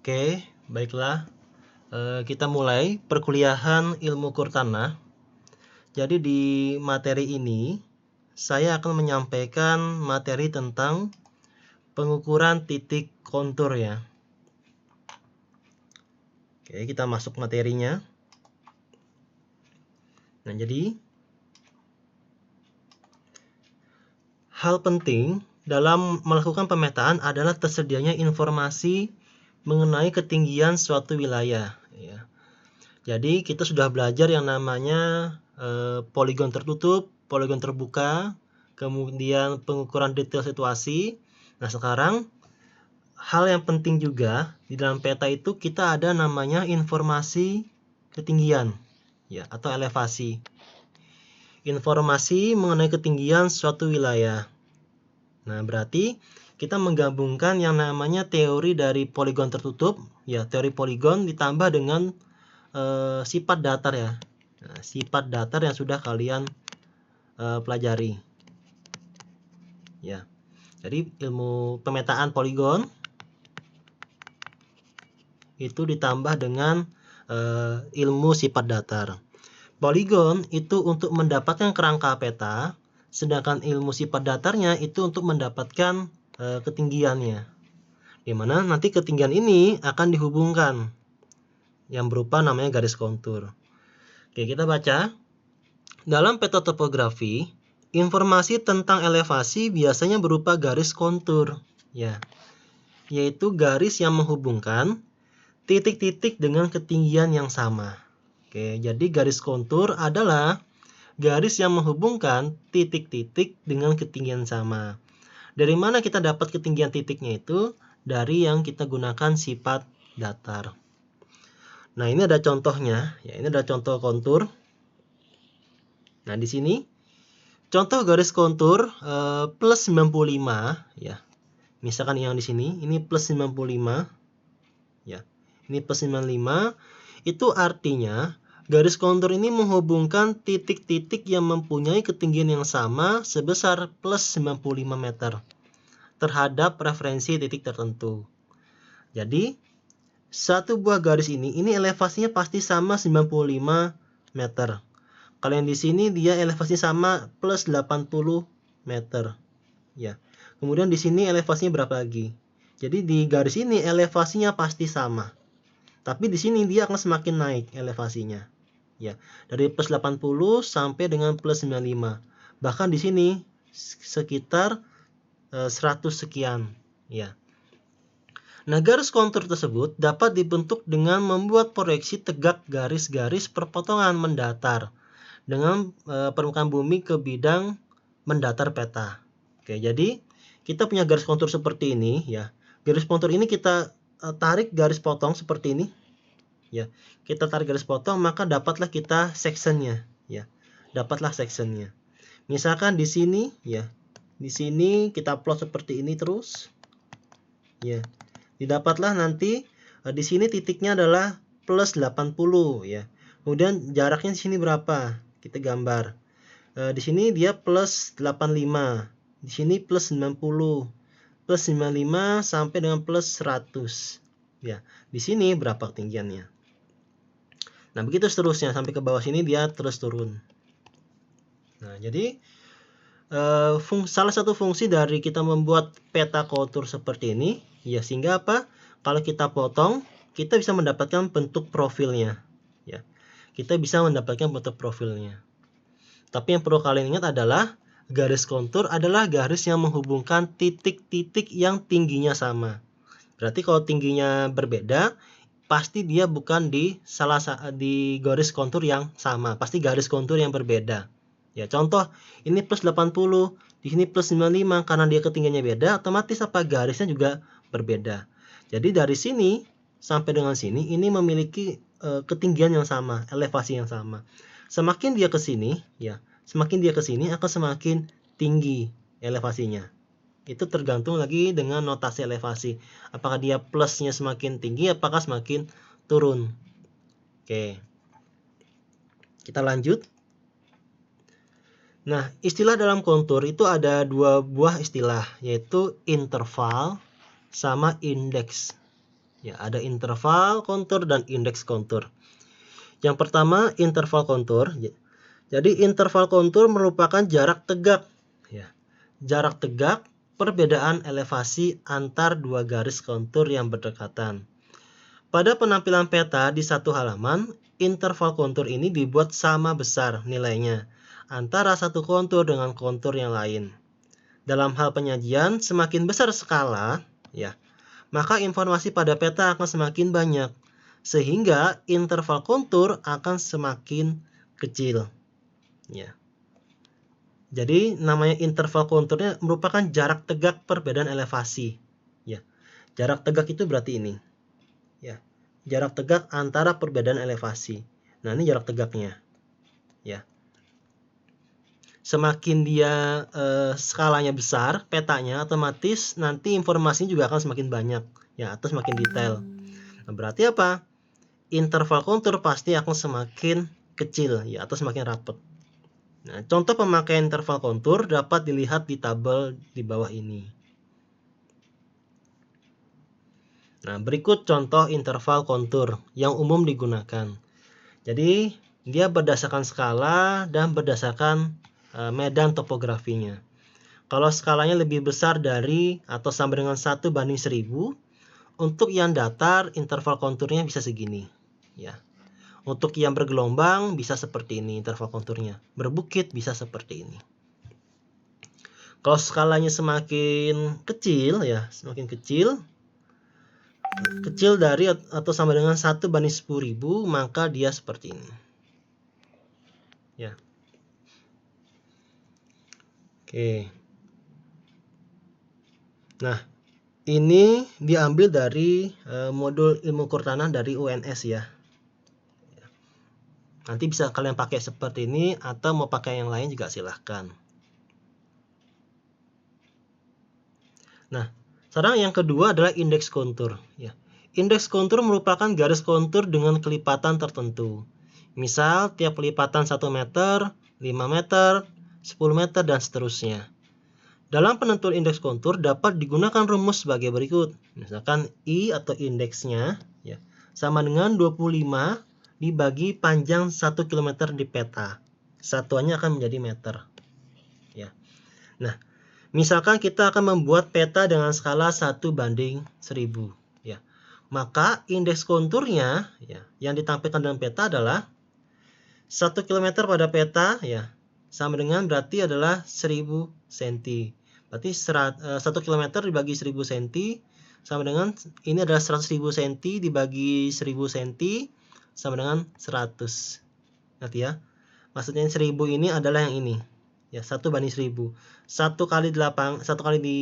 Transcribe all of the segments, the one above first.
Oke, baiklah. Kita mulai perkuliahan ilmu ukur tanah. Jadi di materi ini saya akan menyampaikan materi tentang pengukuran titik kontur ya. Oke, kita masuk materinya. Nah, jadi hal penting dalam melakukan pemetaan adalah tersedianya informasi mengenai ketinggian suatu wilayah ya. Jadi kita sudah belajar yang namanya poligon tertutup, poligon terbuka, kemudian pengukuran detail situasi. Nah, sekarang hal yang penting juga di dalam peta itu kita ada namanya informasi ketinggian ya, atau elevasi. Informasi mengenai ketinggian suatu wilayah. Nah, berarti kita menggabungkan yang namanya teori dari poligon tertutup ya, teori poligon ditambah dengan sifat datar ya. Nah, sifat datar yang sudah kalian pelajari ya. Jadi ilmu pemetaan poligon itu ditambah dengan ilmu sifat datar. Poligon itu untuk mendapatkan kerangka peta, sedangkan ilmu sifat datarnya itu untuk mendapatkan ketinggiannya. Dimana nanti ketinggian ini akan dihubungkan yang berupa namanya garis kontur. Oke, kita baca. Dalam peta topografi, informasi tentang elevasi biasanya berupa garis kontur ya, yaitu garis yang menghubungkan titik-titik dengan ketinggian yang sama. Oke, jadi garis kontur adalah garis yang menghubungkan titik-titik dengan ketinggian sama. Dari mana kita dapat ketinggian titiknya itu? Dari yang kita gunakan sifat datar. Nah, ini ada contohnya ya, ini ada contoh kontur. Nah, di sini contoh garis kontur plus 95 ya. Misalkan yang di sini ini plus 95 ya. Ini plus 95, itu artinya garis kontur ini menghubungkan titik-titik yang mempunyai ketinggian yang sama sebesar plus 95 meter terhadap referensi titik tertentu. Jadi satu buah garis ini elevasinya pasti sama 95 meter. Kalau yang di sini dia elevasinya sama plus 80 meter. Ya. Kemudian di sini elevasinya berapa lagi? Jadi di garis ini elevasinya pasti sama. Tapi di sini dia akan semakin naik elevasinya. Ya, dari plus 80 sampai dengan plus 95. Bahkan di sini sekitar 100 sekian, ya. Nah, garis kontur tersebut dapat dibentuk dengan membuat proyeksi tegak garis-garis perpotongan mendatar dengan permukaan bumi ke bidang mendatar peta. Oke, jadi kita punya garis kontur seperti ini ya. Garis kontur ini kita tarik garis potong seperti ini. Ya. Kita tarik garis potong, maka dapatlah kita sectionnya ya. Dapatlah sectionnya. Misalkan di sini ya. Di sini kita plot seperti ini terus. Ya. Didapatlah nanti di sini titiknya adalah plus 80 ya. Kemudian jaraknya di sini berapa? Kita gambar. Di sini dia plus 85. Di sini plus 90. Plus 95 sampai dengan plus 100. Ya. Di sini berapa ketinggiannya? Nah, begitu seterusnya sampai ke bawah sini dia terus turun. Nah, jadi salah satu fungsi dari kita membuat peta kontur seperti ini ya, sehingga apa? Kalau kita potong, kita bisa mendapatkan bentuk profilnya ya. Kita bisa mendapatkan bentuk profilnya. Tapi yang perlu kalian ingat adalah garis kontur adalah garis yang menghubungkan titik-titik yang tingginya sama. Berarti kalau tingginya berbeda, pasti dia bukan di garis kontur yang sama, pasti garis kontur yang berbeda. Ya, contoh, ini plus 80, di sini plus 95, karena dia ketinggiannya beda, otomatis apa? Garisnya juga berbeda. Jadi dari sini sampai dengan sini ini memiliki ketinggian yang sama, elevasi yang sama. Semakin dia ke sini, ya, semakin dia ke sini akan semakin tinggi elevasinya. Itu tergantung lagi dengan notasi elevasi. Apakah dia plusnya semakin tinggi, apakah semakin turun. Oke. Kita lanjut. Nah, istilah dalam kontur itu ada dua buah istilah, yaitu interval sama indeks. Ya, ada interval kontur dan indeks kontur. Yang pertama, interval kontur. Jadi interval kontur merupakan jarak tegak, ya. Jarak tegak perbedaan elevasi antar dua garis kontur yang berdekatan. Pada penampilan peta di satu halaman, interval kontur ini dibuat sama besar nilainya antara satu kontur dengan kontur yang lain. Dalam hal penyajian, semakin besar skala, ya, maka informasi pada peta akan semakin banyak, sehingga interval kontur akan semakin kecil. Ya. Jadi namanya interval konturnya merupakan jarak tegak perbedaan elevasi. Ya. Jarak tegak itu berarti ini. Ya. Jarak tegak antara perbedaan elevasi. Nah, ini jarak tegaknya. Ya. Semakin dia skalanya besar, petanya otomatis nanti informasinya juga akan semakin banyak, ya, atau semakin detail. Nah, berarti apa? Interval kontur pasti akan semakin kecil, ya, atau semakin rapat. Nah, contoh pemakaian interval kontur dapat dilihat di tabel di bawah ini. Nah, berikut contoh interval kontur yang umum digunakan. Jadi, dia berdasarkan skala dan berdasarkan medan topografinya. Kalau skalanya lebih besar dari atau sama dengan 1:1000, untuk yang datar interval konturnya bisa segini, ya. Untuk yang bergelombang bisa seperti ini interval konturnya. Berbukit bisa seperti ini. Kalau skalanya semakin kecil, ya, semakin kecil dari atau sama dengan 1:10.000, maka dia seperti ini. Ya. Oke. Nah, ini diambil dari modul ilmu ukur tanah dari UNS, ya. Nanti bisa kalian pakai seperti ini atau mau pakai yang lain juga silahkan. Nah, sekarang yang kedua adalah indeks kontur, ya. Indeks kontur merupakan garis kontur dengan kelipatan tertentu. Misal tiap kelipatan 1 meter, 5 meter, 10 meter, dan seterusnya. Dalam penentuan indeks kontur dapat digunakan rumus sebagai berikut. Misalkan I atau indeksnya, ya, sama dengan 25 dibagi panjang 1 km di peta. Satuannya akan menjadi meter. Ya. Nah, misalkan kita akan membuat peta dengan skala 1:1000. Ya. Maka indeks konturnya, ya, yang ditampilkan dalam peta adalah 1 km pada peta, ya, sama dengan berarti adalah 1000 cm. Berarti 1 km dibagi 1000 cm sama dengan ini adalah 100.000 cm dibagi 1000 cm sama dengan 100. Nanti, ya. Maksudnya 1000 ini adalah yang ini. Ya, 1:1000. 1 kali di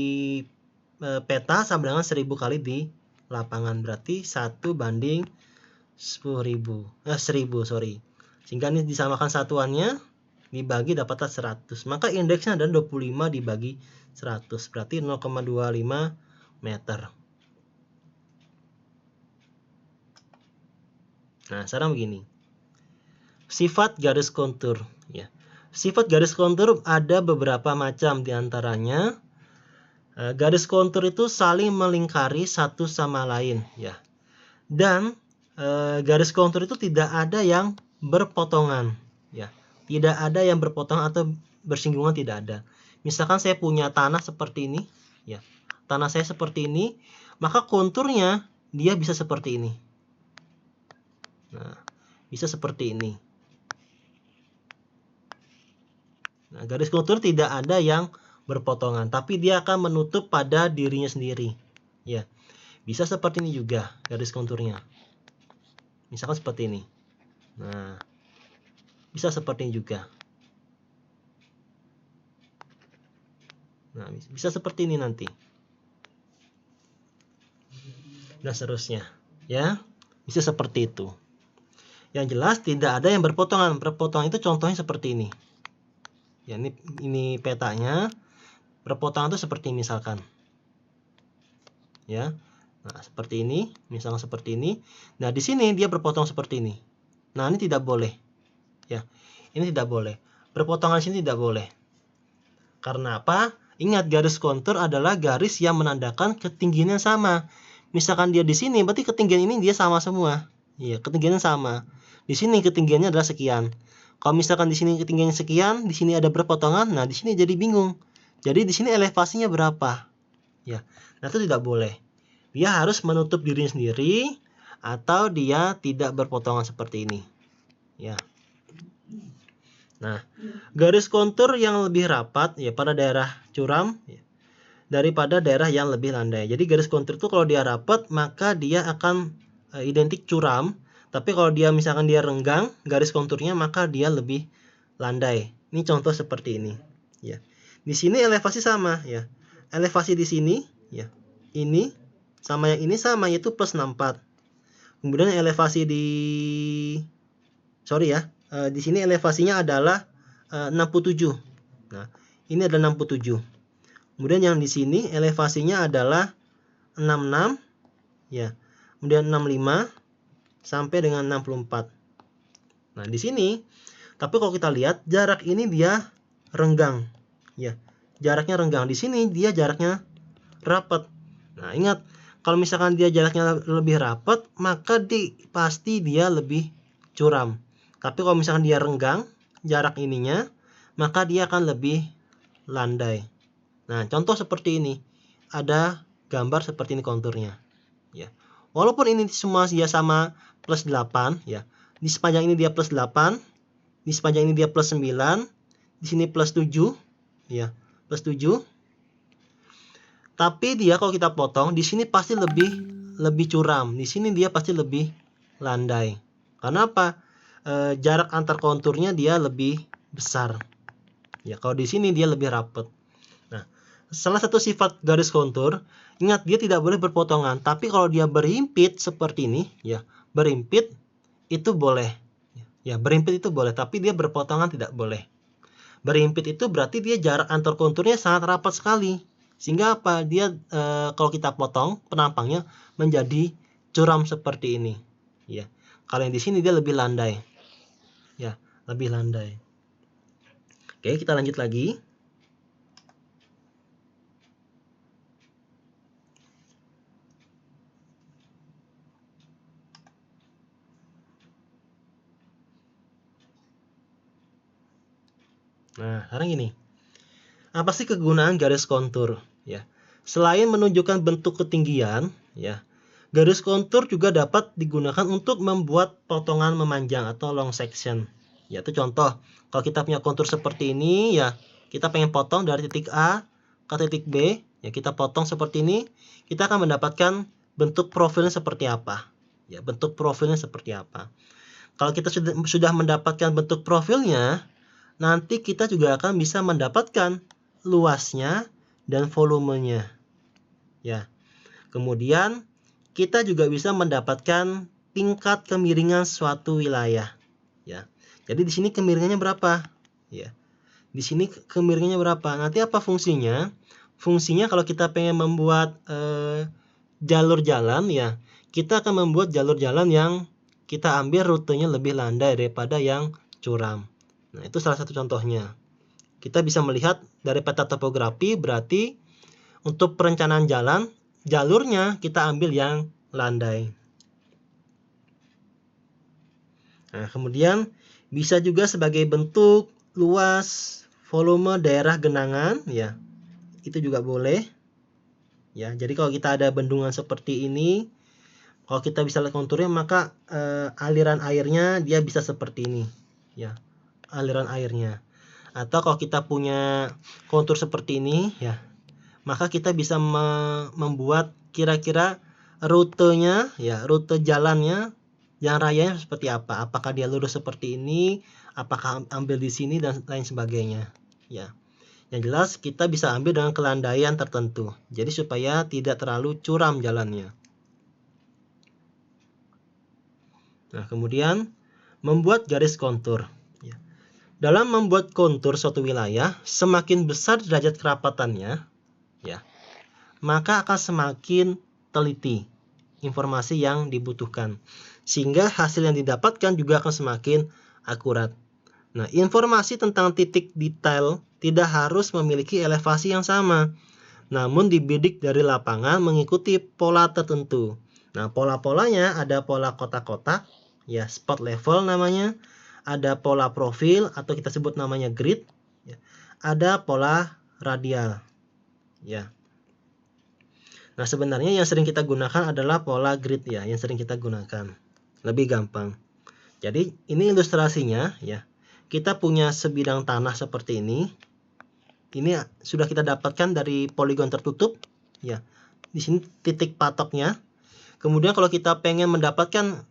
peta sama dengan 1000 kali di lapangan. Berarti 1:10.000. 1000, sorry. Sehingga ini disamakan satuannya, dibagi dapatlah 100. Maka indeksnya adalah 25 dibagi 100. Berarti 0,25 meter. Nah, sekarang begini. Sifat garis kontur, ya. Sifat garis kontur ada beberapa macam, diantaranya garis kontur itu saling melingkari satu sama lain, ya. Dan garis kontur itu tidak ada yang berpotongan, ya. Tidak ada yang berpotongan atau bersinggungan, tidak ada. Misalkan saya punya tanah seperti ini, ya. Tanah saya seperti ini, maka konturnya dia bisa seperti ini. Nah, bisa seperti ini. Nah, garis kontur tidak ada yang berpotongan, tapi dia akan menutup pada dirinya sendiri, ya. Bisa seperti ini juga garis konturnya. Misalkan seperti ini. Nah, bisa seperti ini juga. Nah, bisa seperti ini nanti. Dan seterusnya, ya. Bisa seperti itu. Yang jelas tidak ada yang berpotongan. Berpotongan itu contohnya seperti ini. Ya, ini petanya. Berpotongan itu seperti misalkan. Ya. Nah, seperti ini, misalnya seperti ini. Nah, di sini dia berpotong seperti ini. Nah, ini tidak boleh. Ya. Ini tidak boleh. Berpotongan sini tidak boleh. Karena apa? Ingat, garis kontur adalah garis yang menandakan ketinggian yang sama. misalkan dia di sini, berarti ketinggian ini dia sama semua. Iya, ketinggiannya sama. Di sini ketinggiannya adalah sekian. Kalau misalkan di sini ketinggiannya sekian, di sini ada berpotongan, nah di sini jadi bingung. Jadi di sini elevasinya berapa? Ya. Nah, itu tidak boleh. Dia harus menutup dirinya sendiri atau dia tidak berpotongan seperti ini. Ya. Nah, garis kontur yang lebih rapat ya pada daerah curam ya, daripada daerah yang lebih landai. Jadi garis kontur itu kalau dia rapat maka dia akan identik curam, tapi kalau dia misalkan dia renggang garis konturnya maka dia lebih landai. Ini contoh seperti ini ya. Di sini elevasi sama ya. Elevasi di sini ya. Ini sama yang ini sama, yaitu plus 64. Kemudian elevasi di di sini elevasinya adalah 67. Nah, ini adalah 67. Kemudian yang di sini elevasinya adalah 66 ya. Kemudian 65 sampai dengan 64. Nah, di sini tapi kalau kita lihat jarak ini dia renggang ya. Jaraknya renggang. Di sini dia jaraknya rapat. Nah, ingat kalau misalkan dia jaraknya lebih rapat, maka pasti dia lebih curam. Tapi kalau misalkan dia renggang jarak ininya, maka dia akan lebih landai. Nah, contoh seperti ini. Ada gambar seperti ini konturnya. Ya. Walaupun ini semua dia sama plus 8 ya. Di sepanjang ini dia plus 8, di sepanjang ini dia plus 9, di sini plus 7 ya. Plus 7. Tapi dia kalau kita potong di sini pasti lebih curam. Di sini dia pasti lebih landai. Karena apa? Jarak antar konturnya dia lebih besar. Ya, kalau di sini dia lebih rapat. Nah, salah satu sifat garis kontur, ingat dia tidak boleh berpotongan. Tapi kalau dia berhimpit seperti ini, ya, berhimpit itu boleh. Ya, berhimpit itu boleh, tapi dia berpotongan tidak boleh. Berhimpit itu berarti dia jarak antar konturnya sangat rapat sekali. Sehingga apa? Dia kalau kita potong penampangnya menjadi curam seperti ini. Ya. Kalau yang di sini dia lebih landai. Ya, lebih landai. Oke, kita lanjut lagi. Nah, sekarang gini. Apa sih kegunaan garis kontur? Ya. Selain menunjukkan bentuk ketinggian, ya, garis kontur juga dapat digunakan untuk membuat potongan memanjang atau long section. Yaitu contoh, kalau kita punya kontur seperti ini, ya, kita pengen potong dari titik A ke titik B, ya, kita potong seperti ini, kita akan mendapatkan bentuk profilnya seperti apa. Ya, bentuk profilnya seperti apa. Kalau kita sudah mendapatkan bentuk profilnya, nanti kita juga akan bisa mendapatkan luasnya dan volumenya. Ya. Kemudian kita juga bisa mendapatkan tingkat kemiringan suatu wilayah. Ya. Jadi di sini kemiringannya berapa? Ya. Di sini kemiringannya berapa? Nanti apa fungsinya? Fungsinya kalau kita pengen membuat jalur jalan, ya, kita akan membuat jalur jalan yang kita ambil rutenya lebih landai daripada yang curam. Nah, itu salah satu contohnya. Kita bisa melihat dari peta topografi, berarti untuk perencanaan jalan, jalurnya kita ambil yang landai. Nah, kemudian bisa juga sebagai bentuk luas, volume daerah genangan, ya. Itu juga boleh. Ya, jadi kalau kita ada bendungan seperti ini, kalau kita bisa lihat konturnya, maka aliran airnya dia bisa seperti ini. Ya. Aliran airnya. Atau kalau kita punya kontur seperti ini, ya, maka kita bisa membuat kira-kira rutenya, ya, rute jalannya, jalan rayanya seperti apa? Apakah dia lurus seperti ini? Apakah ambil di sini dan lain sebagainya? Ya, yang jelas kita bisa ambil dengan kelandaian tertentu. Jadi supaya tidak terlalu curam jalannya. Nah, kemudian membuat garis kontur. Dalam membuat kontur suatu wilayah, semakin besar derajat kerapatannya, ya, maka akan semakin teliti informasi yang dibutuhkan. Sehingga hasil yang didapatkan juga akan semakin akurat. Nah, informasi tentang titik detail tidak harus memiliki elevasi yang sama. namun dibidik dari lapangan mengikuti pola tertentu. Nah, pola-polanya ada pola kotak-kotak, ya, spot level namanya, ada pola profil atau kita sebut namanya grid, ya, ada pola radial, ya. Nah, sebenarnya yang sering kita gunakan adalah pola grid, ya, yang sering kita gunakan. Lebih gampang. Jadi, ini ilustrasinya, ya. Kita punya sebidang tanah seperti ini. Ini sudah kita dapatkan dari poligon tertutup, ya. Di sini titik patoknya. Kemudian kalau kita pengen mendapatkan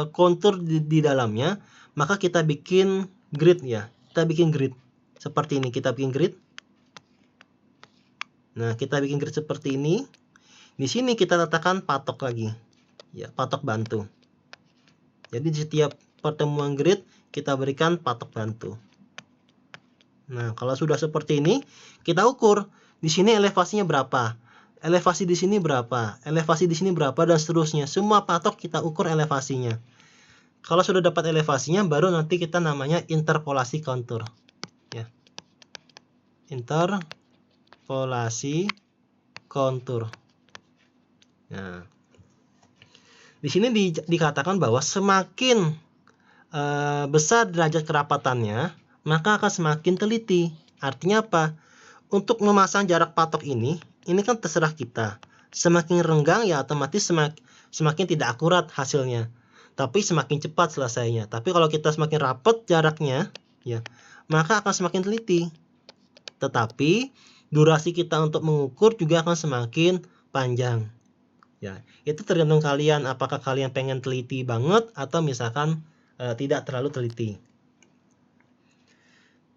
kontur di dalamnya, maka kita bikin grid, ya. Kita bikin grid seperti ini. Kita bikin grid. Nah, kita bikin grid seperti ini. Di sini kita letakkan patok lagi, ya, patok bantu. Jadi di setiap pertemuan grid kita berikan patok bantu. Nah, kalau sudah seperti ini, kita ukur di sini elevasinya berapa, elevasi di sini berapa, elevasi di sini berapa, dan seterusnya. Semua patok kita ukur elevasinya. Kalau sudah dapat elevasinya, baru nanti kita namanya interpolasi kontur, ya. Interpolasi kontur. Nah, di sini dikatakan bahwa semakin besar derajat kerapatannya, maka akan semakin teliti. Artinya apa? Untuk memasang jarak patok ini kan terserah kita. Semakin renggang, ya otomatis semakin tidak akurat hasilnya. Tapi semakin cepat selesainya. Tapi kalau kita semakin rapat jaraknya, ya, maka akan semakin teliti. Tetapi durasi kita untuk mengukur juga akan semakin panjang. Ya, itu tergantung kalian, apakah kalian pengen teliti banget atau misalkan tidak terlalu teliti.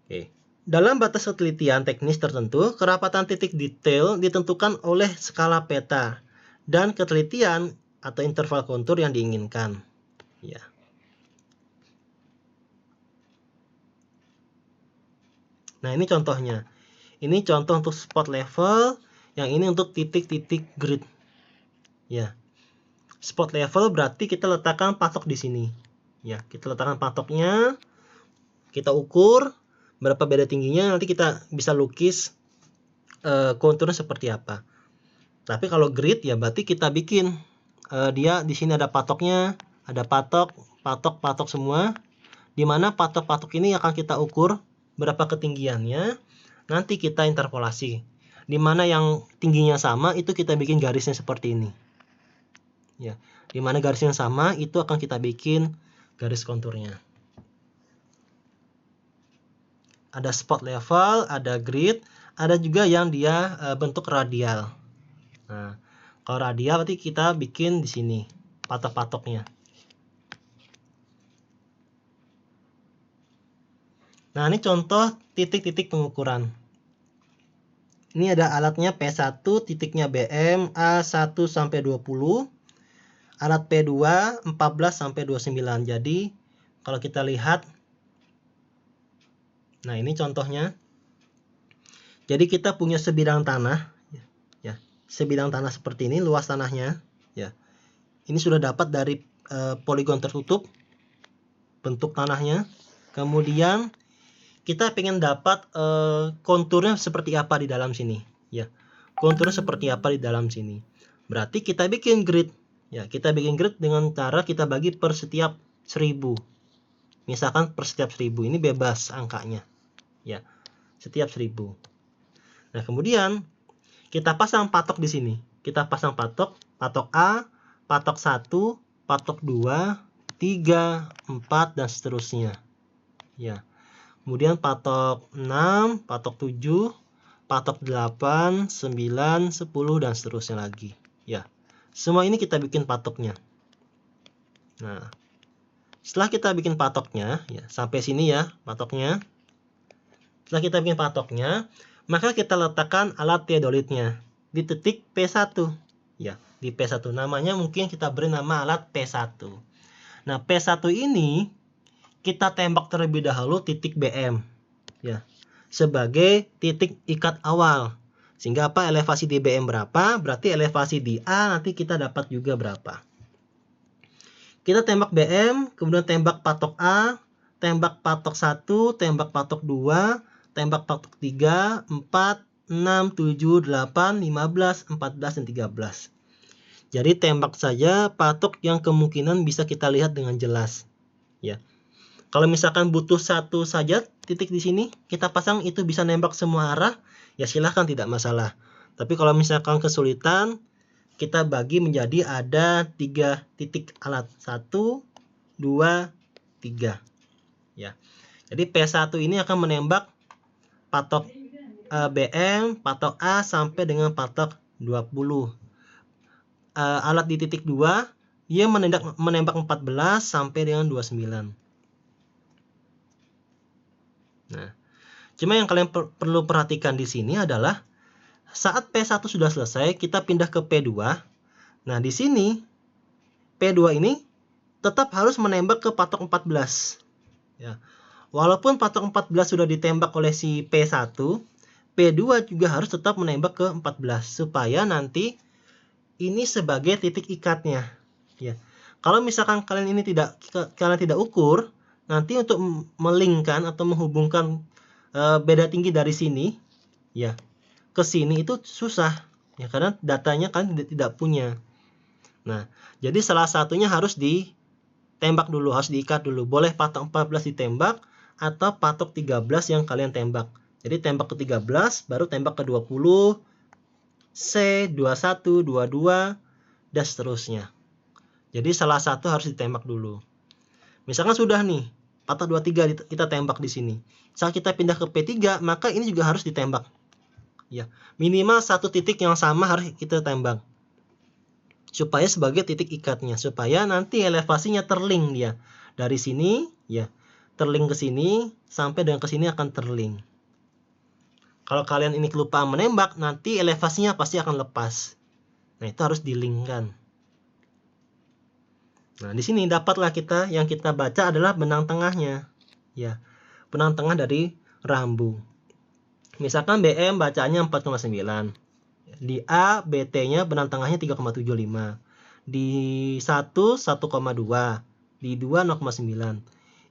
Oke. Dalam batas ketelitian teknis tertentu, kerapatan titik detail ditentukan oleh skala peta dan ketelitian atau interval kontur yang diinginkan. Ya. Nah, ini contohnya. Ini contoh untuk spot level, yang ini untuk titik-titik grid. Ya. Spot level berarti kita letakkan patok di sini. Ya, kita letakkan patoknya, kita ukur berapa beda tingginya, nanti kita bisa lukis konturnya seperti apa. Tapi kalau grid, ya berarti kita bikin dia di sini ada patoknya, ada patok semua. Di mana patok-patok ini akan kita ukur berapa ketinggiannya, nanti kita interpolasi. Di mana yang tingginya sama itu kita bikin garisnya seperti ini. Ya, di mana garisnya sama itu akan kita bikin garis konturnya. Ada spot level, ada grid, ada juga yang dia bentuk radial. Nah, kalau radial berarti kita bikin di sini patok-patoknya. Nah, ini contoh titik-titik pengukuran. Ini ada alatnya P1, titiknya BM A1 sampai 20. Alat P2 14 sampai 29. Jadi, kalau kita lihat, nah ini contohnya. Jadi kita punya sebidang tanah, ya, sebidang tanah seperti ini, luas tanahnya, ya. Ini sudah dapat dari poligon tertutup, bentuk tanahnya. Kemudian kita pengen dapat konturnya seperti apa di dalam sini, ya. Konturnya seperti apa di dalam sini. Berarti kita bikin grid, ya. Kita bikin grid dengan cara kita bagi per setiap 1000. Misalkan per setiap 1000, ini bebas angkanya, ya, setiap 1000. Nah, kemudian kita pasang patok di sini. Kita pasang patok A, patok 1, patok 2, 3, 4, dan seterusnya. Ya. Kemudian patok 6, patok 7, patok 8, 9, 10, dan seterusnya lagi. Ya. Semua ini kita bikin patoknya. Nah, setelah kita bikin patoknya, ya, sampai sini ya patoknya. Setelah kita bikin patoknya, maka kita letakkan alat teodolitnya di titik P1. Ya, di P1. Namanya mungkin kita beri nama alat P1. Nah, P1 ini kita tembak terlebih dahulu titik BM, ya, sebagai titik ikat awal. Sehingga apa? Elevasi di BM berapa, berarti elevasi di A nanti kita dapat juga berapa. Kita tembak BM, kemudian tembak patok A, tembak patok 1, tembak patok 2, tembak patok 3, 4, 6, 7, 8, 15, 14, dan 13. Jadi tembak saja patok yang kemungkinan bisa kita lihat dengan jelas. Ya. Kalau misalkan butuh satu saja titik di sini, kita pasang itu bisa nembak semua arah, ya silahkan, tidak masalah. Tapi kalau misalkan kesulitan, kita bagi menjadi ada 3 titik alat. 1, 2, 3. Ya. Jadi P1 ini akan menembak patok BM, patok A sampai dengan patok 20. Alat di titik 2, dia menembak 14 sampai dengan 29. Nah, cuma yang kalian perlu perhatikan di sini adalah saat P1 sudah selesai, kita pindah ke P2. Nah, di sini P2 ini tetap harus menembak ke patok 14. Ya. Walaupun patok 14 sudah ditembak oleh si P1, P2 juga harus tetap menembak ke 14 supaya nanti ini sebagai titik ikatnya. Ya. Kalau misalkan kalian tidak ukur, nanti untuk melingkan atau menghubungkan beda tinggi dari sini, ya, ke sini itu susah, ya, karena datanya kan tidak punya. Nah, jadi salah satunya harus ditembak dulu, harus diikat dulu. Boleh patok 14 ditembak atau patok 13 yang kalian tembak. Jadi tembak ke 13, baru tembak ke 20, C, 21, 22, dan seterusnya. Jadi salah satu harus ditembak dulu. Misalkan sudah nih, patok 23 kita tembak di sini. Saat kita pindah ke P3, maka ini juga harus ditembak. Ya, minimal satu titik yang sama harus kita tembak. Supaya sebagai titik ikatnya, supaya nanti elevasinya terlink dia. Dari sini, ya, terlink ke sini sampai dengan ke sini akan terlink. Kalau kalian ini kelupaan menembak, nanti elevasinya pasti akan lepas. Nah, itu harus dilinkkan. Nah, di sini dapatlah yang kita baca adalah benang tengahnya. Ya, benang tengah dari rambu. Misalkan BM bacanya 4,9. Di A, BT-nya benang tengahnya 3,75. Di 1, 1,2. Di 2, 0,9.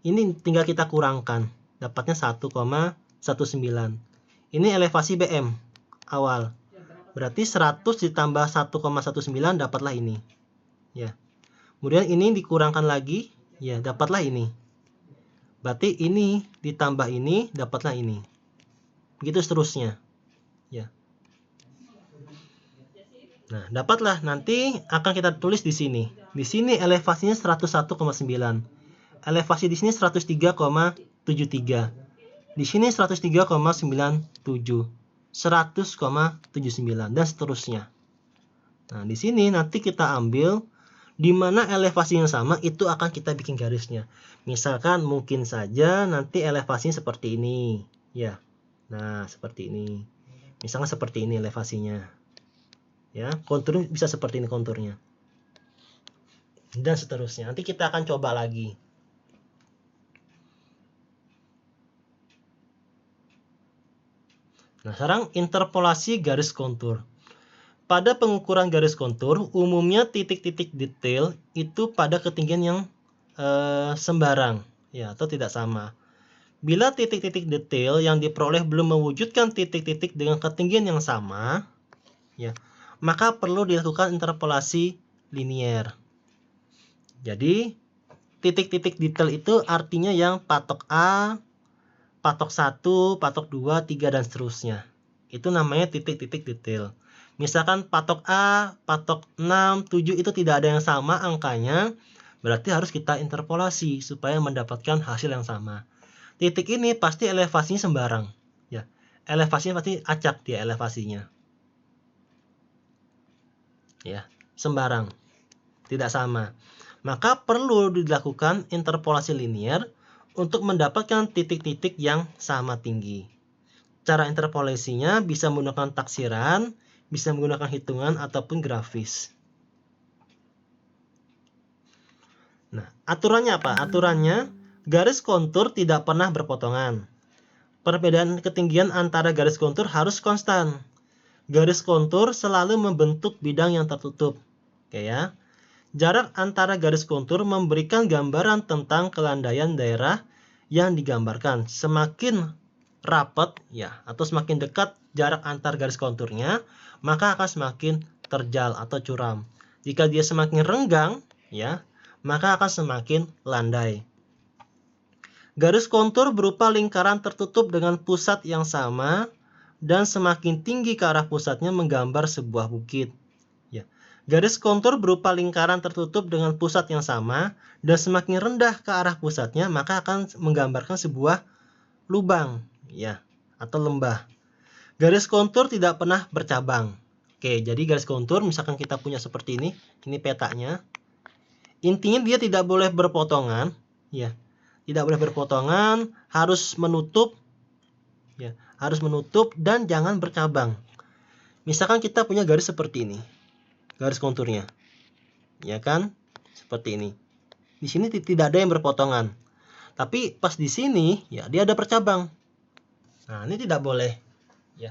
Ini tinggal kita kurangkan. Dapatnya 1,19. Ini elevasi BM awal. Berarti 100 ditambah 1,19 dapatlah ini. Ya. Kemudian ini dikurangkan lagi, ya, dapatlah ini. Berarti ini ditambah ini dapatlah ini. Begitu seterusnya. Ya. Nah, dapatlah, nanti akan kita tulis di sini. Di sini elevasinya 101,9. Elevasi di sini 103,73. Di sini 103,97. 100,79 dan seterusnya. Nah, di sini nanti kita ambil di mana elevasi yang sama itu akan kita bikin garisnya. Misalkan mungkin saja nanti elevasinya seperti ini, ya. Nah, seperti ini. Misalnya seperti ini elevasinya. Ya, kontur bisa seperti ini konturnya. Dan seterusnya. Nanti kita akan coba lagi. Nah, sekarang interpolasi garis kontur. Pada pengukuran garis kontur, umumnya titik-titik detail itu pada ketinggian yang sembarang, ya, atau tidak sama. Bila titik-titik detail yang diperoleh belum mewujudkan titik-titik dengan ketinggian yang sama, ya, maka perlu dilakukan interpolasi linier. Jadi, titik-titik detail itu artinya yang patok A, patok 1, patok 2, 3, dan seterusnya. Itu namanya titik-titik detail. Misalkan patok A, patok 6, 7 itu tidak ada yang sama angkanya, berarti harus kita interpolasi supaya mendapatkan hasil yang sama. Titik ini pasti elevasinya sembarang, ya. Elevasinya pasti acak dia elevasinya. Ya, sembarang. Tidak sama. Maka perlu dilakukan interpolasi linier untuk mendapatkan titik-titik yang sama tinggi. Cara interpolasinya bisa menggunakan taksiran, bisa menggunakan hitungan ataupun grafis. Nah, aturannya apa? Aturannya, garis kontur tidak pernah berpotongan. Perbedaan ketinggian antara garis kontur harus konstan. Garis kontur selalu membentuk bidang yang tertutup. Oke ya. Jarak antara garis kontur memberikan gambaran tentang kelandaian daerah yang digambarkan. Semakin rapat, ya, atau semakin dekat jarak antar garis konturnya, maka akan semakin terjal atau curam. Jika dia semakin renggang, ya, maka akan semakin landai. Garis kontur berupa lingkaran tertutup dengan pusat yang sama dan semakin tinggi ke arah pusatnya menggambar sebuah bukit. Ya. Garis kontur berupa lingkaran tertutup dengan pusat yang sama dan semakin rendah ke arah pusatnya maka akan menggambarkan sebuah lubang, ya, atau lembah. Garis kontur tidak pernah bercabang. Oke, jadi garis kontur misalkan kita punya seperti ini petanya. Intinya dia tidak boleh berpotongan, ya. Tidak boleh berpotongan, harus menutup, ya, harus menutup dan jangan bercabang. Misalkan kita punya garis seperti ini, garis konturnya, ya kan, seperti ini. Di sini tidak ada yang berpotongan, tapi pas di sini, ya, dia ada bercabang. Nah, ini tidak boleh, ya.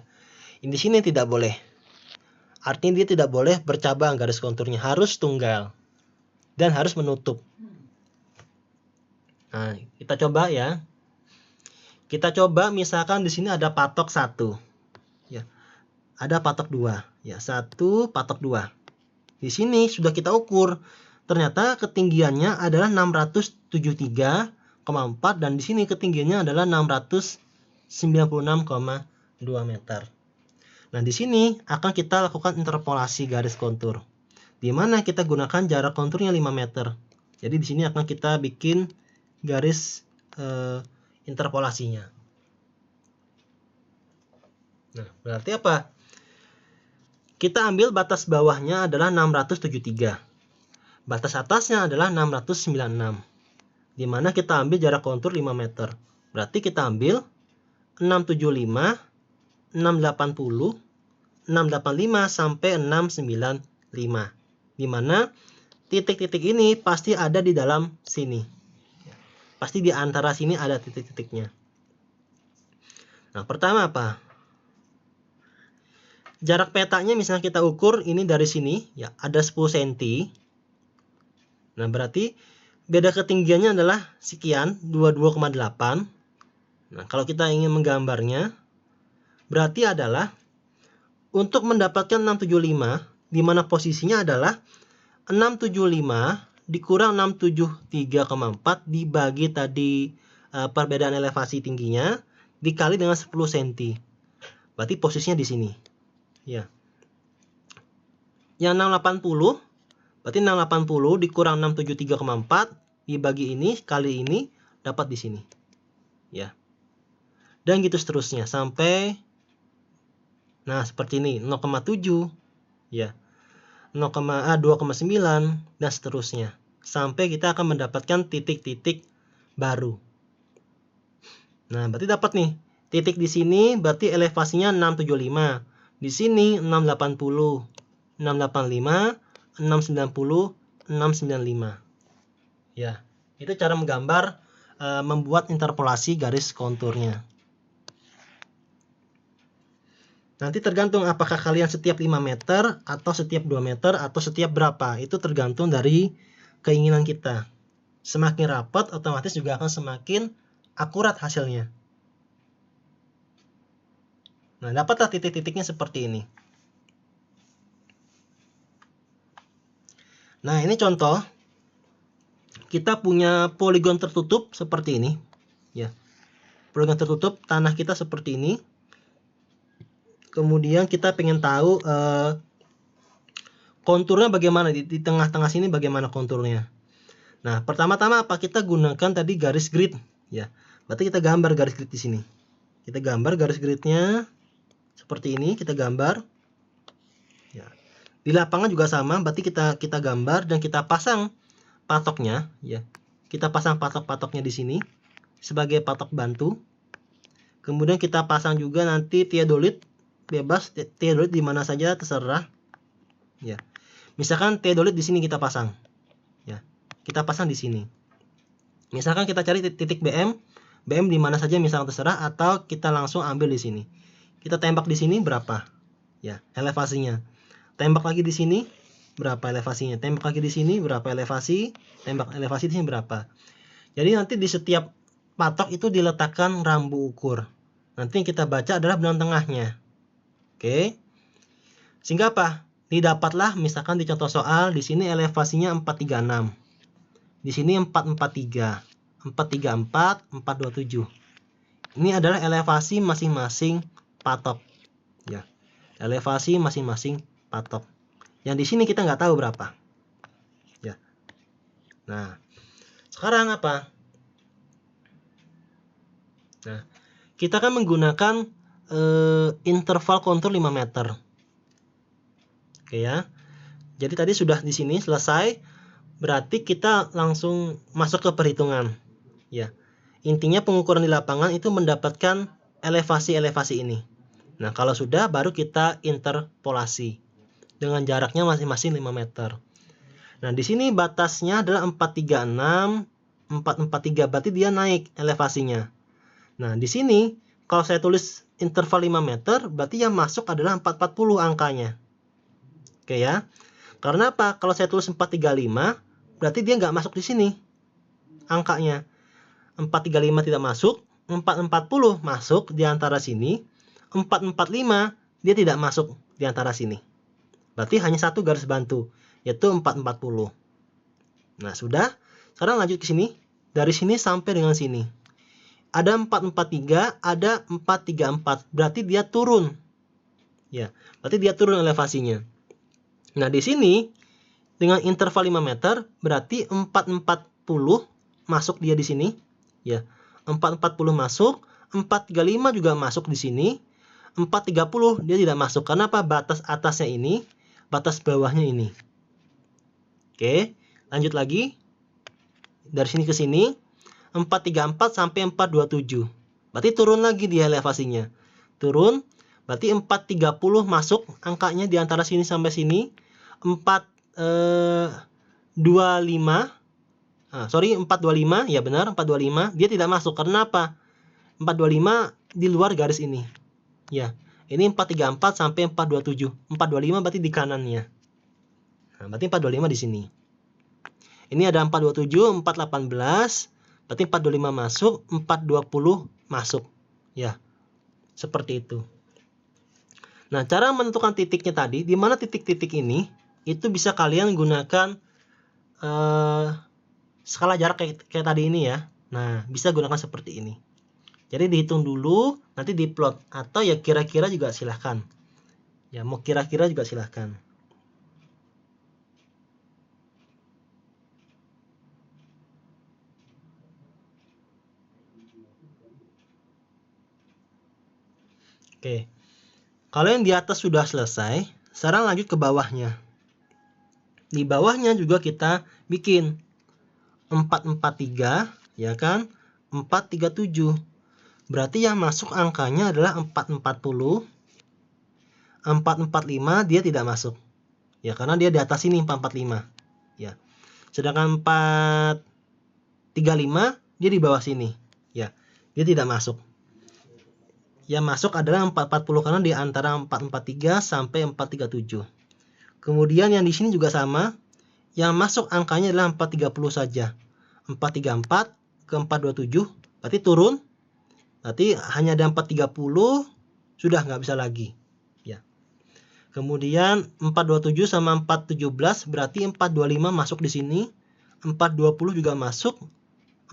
Di sini tidak boleh. Artinya dia tidak boleh bercabang garis konturnya, harus tunggal dan harus menutup. Nah, kita coba ya. Kita coba misalkan di sini ada patok 1. Ya. Ada patok 2. Ya, 1 patok 2. Di sini sudah kita ukur. Ternyata ketinggiannya adalah 673,4 dan di sini ketinggiannya adalah 696,2 meter. Nah, di sini akan kita lakukan interpolasi garis kontur. Di mana kita gunakan jarak konturnya 5 meter. Jadi di sini akan kita bikin garis interpolasinya. Nah, berarti apa? Kita ambil batas bawahnya adalah 673. Batas atasnya adalah 696. Di mana kita ambil jarak kontur 5 meter. Berarti kita ambil 675, 680, 685 sampai 695. Di mana titik-titik ini pasti ada di dalam sini. Pasti di antara sini ada titik-titiknya. Nah, pertama apa? Jarak petanya misalnya kita ukur ini dari sini, ya, ada 10 cm. Nah, berarti beda ketinggiannya adalah sekian, 22,8. Nah, kalau kita ingin menggambarnya, berarti adalah untuk mendapatkan 675, di mana posisinya adalah 675 dikurang 673,4 dibagi tadi perbedaan elevasi tingginya dikali dengan 10 cm. Berarti posisinya di sini. Ya. Yang 680 berarti 680 dikurang 673,4 dibagi ini kali ini dapat di sini. Ya. Dan gitu seterusnya sampai seperti ini 0,7, ya. 2,9 dan seterusnya sampai kita akan mendapatkan titik-titik baru. Nah, berarti dapat nih titik di sini berarti elevasinya 675, di sini 680, 685, 690, 695. Ya, itu cara menggambar membuat interpolasi garis konturnya. Nanti tergantung apakah kalian setiap 5 meter atau setiap 2 meter atau setiap berapa. Itu tergantung dari keinginan kita. Semakin rapat otomatis juga akan semakin akurat hasilnya. Nah, dapatlah titik-titiknya seperti ini. Nah, ini contoh. Kita punya poligon tertutup seperti ini. Ya. Poligon tertutup, tanah kita seperti ini. Kemudian kita pengen tahu konturnya bagaimana di tengah-tengah sini bagaimana konturnya. Nah, pertama-tama apa? Kita gunakan tadi garis grid, ya. Berarti kita gambar garis grid di sini. Kita gambar garis gridnya seperti ini, kita gambar. Ya. Di lapangan juga sama, berarti kita gambar dan kita pasang patoknya, ya. Kita pasang patok-patoknya di sini sebagai patok bantu. Kemudian kita pasang juga nanti teodolit, bebas teodolit di mana saja terserah. Ya. Misalkan teodolit di sini kita pasang. Ya. Kita pasang di sini. Misalkan kita cari titik BM di mana saja misalkan terserah atau kita langsung ambil di sini. Kita tembak di sini berapa? Ya, elevasinya. Tembak lagi di sini berapa elevasinya? Tembak lagi di sini berapa elevasi? Tembak elevasi di sini berapa? Jadi nanti di setiap patok itu diletakkan rambu ukur. Nanti yang kita baca adalah benang tengahnya. Oke. Sehingga apa? Didapatlah misalkan di contoh soal di sini elevasinya 436. Di sini 443, 434, 427. Ini adalah elevasi masing-masing patok ya. Elevasi masing-masing patok. Yang di sini kita nggak tahu berapa. Ya. Nah, sekarang apa? Nah, kita kan menggunakan interval kontur 5 meter. Oke ya. Jadi tadi sudah di sini selesai. Berarti kita langsung masuk ke perhitungan. Ya. Intinya pengukuran di lapangan itu mendapatkan elevasi-elevasi ini. Nah, kalau sudah baru kita interpolasi dengan jaraknya masing-masing 5 meter. Nah, di sini batasnya adalah 436, 443, berarti dia naik elevasinya. Nah, di sini kalau saya tulis interval 5 meter, berarti yang masuk adalah 440 angkanya. Oke ya. Karena apa? Kalau saya tulis 435, berarti dia nggak masuk di sini angkanya. 435 tidak masuk, 440 masuk di antara sini, 445 dia tidak masuk di antara sini. Berarti hanya satu garis bantu, yaitu 440. Nah, sudah. Sekarang lanjut ke sini. Dari sini sampai dengan sini. Ada 443, ada 434. Berarti dia turun. Ya, berarti dia turun elevasinya. Nah, di sini dengan interval 5 meter berarti 440 masuk dia di sini. Ya. 440 masuk, 435 juga masuk di sini. 430 dia tidak masuk karena apa? Batas atasnya ini, batas bawahnya ini. Oke, lanjut lagi. Dari sini ke sini 434 sampai 427. Berarti turun lagi dia elevasinya. Turun, berarti 430 masuk angkanya di antara sini sampai sini. 425 425, ya benar, 425 dia tidak masuk karena apa? 425 di luar garis ini. Ya, ini 434 sampai 427. 425 berarti di kanannya. Nah, berarti 425 di sini. Ini ada 427, 418, berarti 425 masuk, 420 masuk. Ya, seperti itu. Nah, cara menentukan titiknya tadi, di mana titik-titik ini, itu bisa kalian gunakan skala jarak kayak tadi ini ya. Nah, bisa gunakan seperti ini. Jadi dihitung dulu, nanti diplot. Atau ya kira-kira juga silahkan. Ya, mau kira-kira juga silahkan. Oke. Kalau yang di atas sudah selesai, sekarang lanjut ke bawahnya. Di bawahnya juga kita bikin 443, ya kan? 437. Berarti yang masuk angkanya adalah 440. 445 dia tidak masuk. Ya, karena dia di atas ini 445. Ya. Sedangkan 435 dia di bawah sini. Ya. Dia tidak masuk. Yang masuk adalah 440 karena di antara 443 sampai 437. Kemudian yang di sini juga sama. Yang masuk angkanya adalah 430 saja. 434 ke 427 berarti turun. Berarti hanya ada 430, sudah nggak bisa lagi. Ya. Kemudian 427 sama 417 berarti 425 masuk di sini. 420 juga masuk.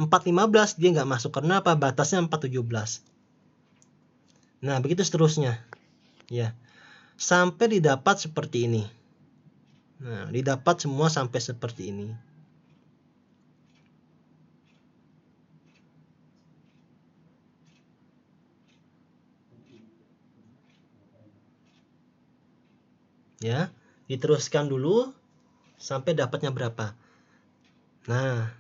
415 dia nggak masuk karena apa? Batasnya 417. Nah, begitu seterusnya. Ya. Sampai didapat seperti ini. Nah, didapat semua sampai seperti ini. Ya, diteruskan dulu sampai dapatnya berapa. Nah,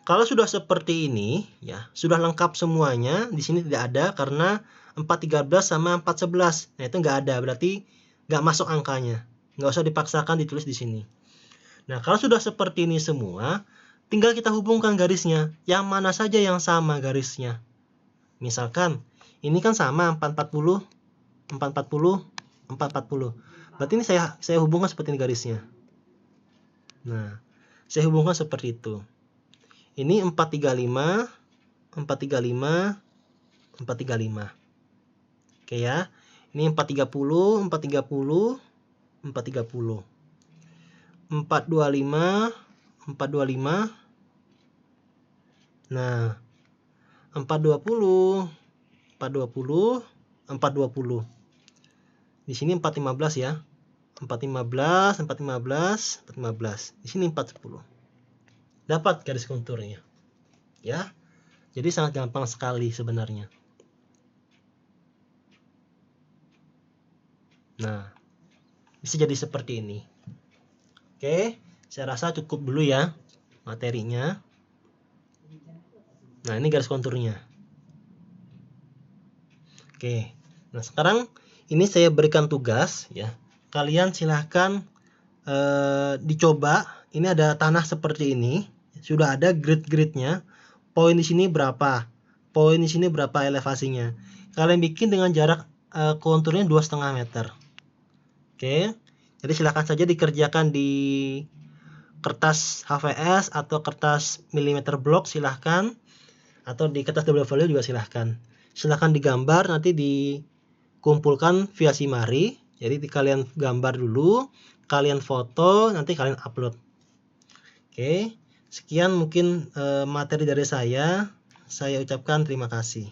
kalau sudah seperti ini, ya, sudah lengkap semuanya, di sini tidak ada karena 413 sama 411. Nah, itu nggak ada, berarti nggak masuk angkanya. Nggak usah dipaksakan ditulis di sini. Nah, kalau sudah seperti ini semua, tinggal kita hubungkan garisnya. Yang mana saja yang sama garisnya. Misalkan, ini kan sama 440, 440, 440. Berarti ini saya hubungkan seperti ini garisnya. Nah, saya hubungkan seperti itu. Ini 435, 435, 435. Oke ya. Ini 430, 430, 430. 425, 425. Nah, 420, 420, 420. Di sini 415 ya. 415, 415, 415. Di sini 410. Dapat garis konturnya. Ya. Jadi sangat gampang sekali sebenarnya. Nah, bisa jadi seperti ini. Oke, saya rasa cukup dulu ya materinya. Nah, ini garis konturnya. Oke. Nah, sekarang ini saya berikan tugas ya. Kalian silahkan dicoba. Ini ada tanah seperti ini. Sudah ada grid-gridnya. Poin di sini berapa? Poin di sini berapa elevasinya? Kalian bikin dengan jarak konturnya 2,5 meter. Oke. Jadi silahkan saja dikerjakan di kertas HVS atau kertas milimeter block silahkan, atau di kertas double folio juga silahkan. Silahkan digambar, nanti dikumpulkan via Simari. Jadi kalian gambar dulu, kalian foto, nanti kalian upload. Oke, sekian mungkin materi dari saya. Saya ucapkan terima kasih.